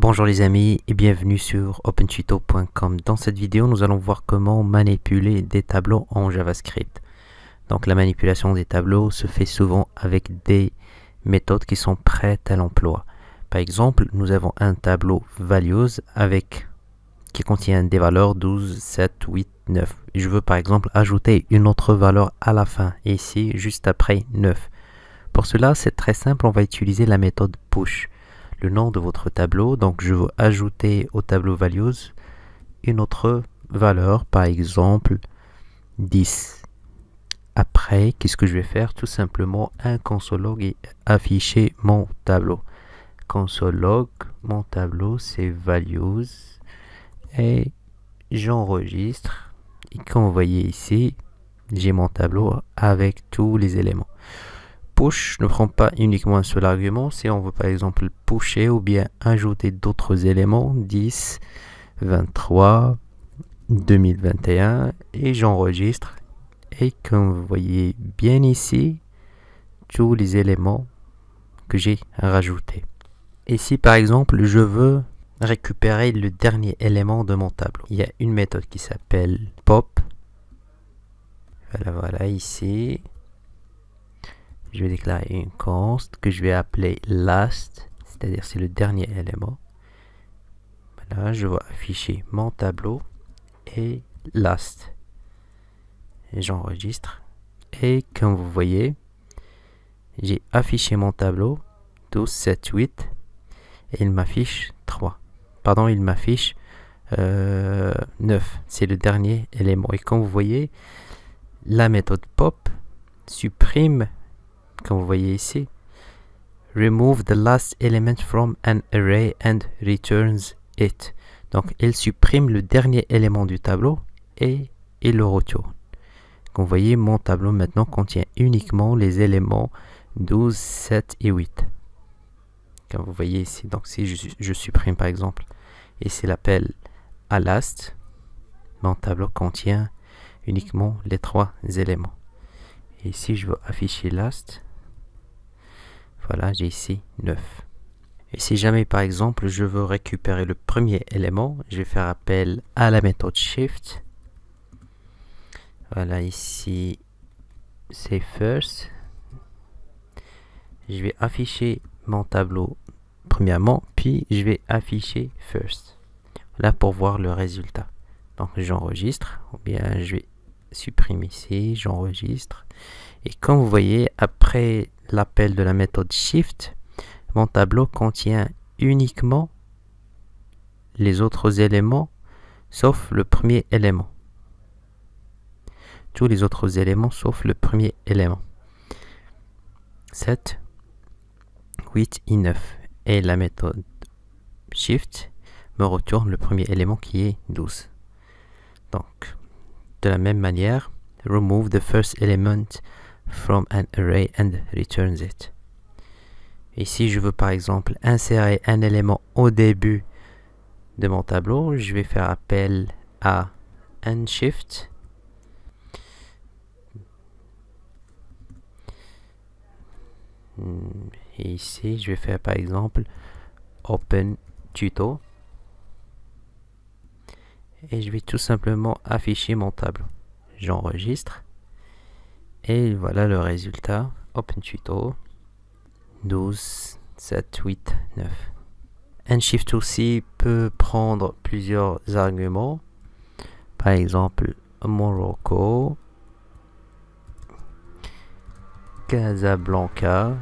Bonjour les amis et bienvenue sur opentuto.com. Dans cette vidéo, nous allons voir comment manipuler des tableaux en JavaScript. Donc la manipulation des tableaux se fait souvent avec des méthodes qui sont prêtes à l'emploi. Par exemple, nous avons un tableau values qui contient des valeurs 12, 7, 8, 9. Je veux par exemple ajouter une autre valeur à la fin, ici juste après 9. Pour cela, c'est très simple, on va utiliser la méthode push. Le nom de votre tableau, donc je veux ajouter au tableau values une autre valeur, par exemple 10. Après, qu'est-ce que je vais faire? Tout simplement un console.log et afficher mon tableau. Console.log, mon tableau c'est values et j'enregistre. Et comme vous voyez ici, j'ai mon tableau avec tous les éléments. Push ne prend pas uniquement un seul argument. Si on veut par exemple pusher ou bien ajouter d'autres éléments, 10, 23, 2021 et j'enregistre. Et comme vous voyez bien ici, tous les éléments que j'ai rajoutés. Ici par exemple, je veux récupérer le dernier élément de mon tableau. Il y a une méthode qui s'appelle pop. Voilà ici. Je vais déclarer une const que je vais appeler last, c'est-à-dire c'est le dernier élément. Voilà, je vais afficher mon tableau et last. Et j'enregistre. Et comme vous voyez, j'ai affiché mon tableau 12, 7, 8 et il m'affiche 3. Pardon, il m'affiche 9. C'est le dernier élément. Et comme vous voyez, la méthode pop supprime, comme vous voyez ici, remove the last element from an array and returns it. Donc, il supprime le dernier élément du tableau et il le retourne. Comme vous voyez, mon tableau maintenant contient uniquement les éléments 12, 7 et 8. Comme vous voyez ici, donc si je supprime par exemple, et c'est l'appel à last, mon tableau contient uniquement les 3 éléments. Et ici, je veux afficher last. Voilà, j'ai ici 9. Et si jamais, par exemple, je veux récupérer le premier élément, je vais faire appel à la méthode shift. Voilà, ici, c'est first. Je vais afficher mon tableau premièrement, puis je vais afficher first. Là, pour voir le résultat. Donc, j'enregistre, ou bien je vais supprimer ici, j'enregistre. Et comme vous voyez, après l'appel de la méthode shift, mon tableau contient uniquement les autres éléments sauf le premier élément. Tous les autres éléments sauf le premier élément. 7, 8 et 9. Et la méthode shift me retourne le premier élément qui est 12. Donc, de la même manière, remove the first element from an array and returns it. Ici, je veux par exemple insérer un élément au début de mon tableau. Je vais faire appel à unshift. Et ici, je vais faire par exemple opentuto. Et je vais tout simplement afficher mon tableau. J'enregistre. Et voilà le résultat. opentuto. 12, 7, 8, 9. Unshift aussi peut prendre plusieurs arguments. Par exemple, Morocco, Casablanca.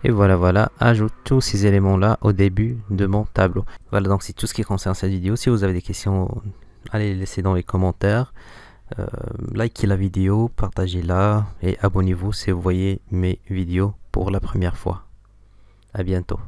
Et voilà, ajoute tous ces éléments-là au début de mon tableau. Voilà, donc c'est tout ce qui concerne cette vidéo. Si vous avez des questions, allez les laisser dans les commentaires. Likez la vidéo, partagez-la et abonnez-vous si vous voyez mes vidéos pour la première fois. À bientôt.